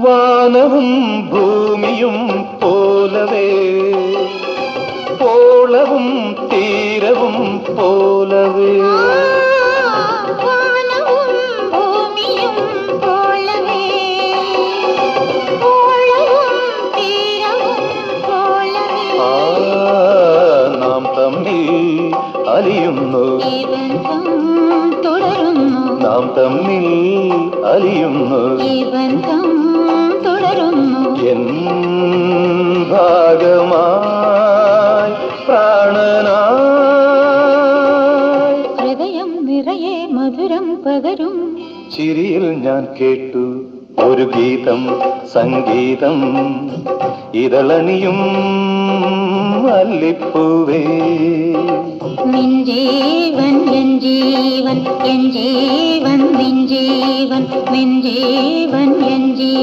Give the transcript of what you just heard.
വാനവും ഭൂമിയും പോലവേ, പോളവും തീരവും പോലവേ. വാനവും ഭൂമിയും പോലവേ, പോളവും തീരവും പോലവേ. നാം തമ്മിൽ അലിയുന്നു, ഈ ബന്ധം തുടരുന്നു. നാം തമ്മിൽ അലിയുന്നു, ഈ ബന്ധം തുടരുന്നു. എൻ ഭാഗമായി പ്രാണനായി ഹൃദയം നിറയെ മധുരം പകരും ചിരിയിൽ ഞാൻ കേട്ടു ഒരു ഗീതം, സംഗീതം. ഇതളണിയും മല്ലിപ്പൂവേ, നിൻ ജീവൻ എൻ ജീവൻ, എൻ ജീവൻ നിൻ ജീവൻ, നിൻ ജീവൻ എൻ ജീവൻ.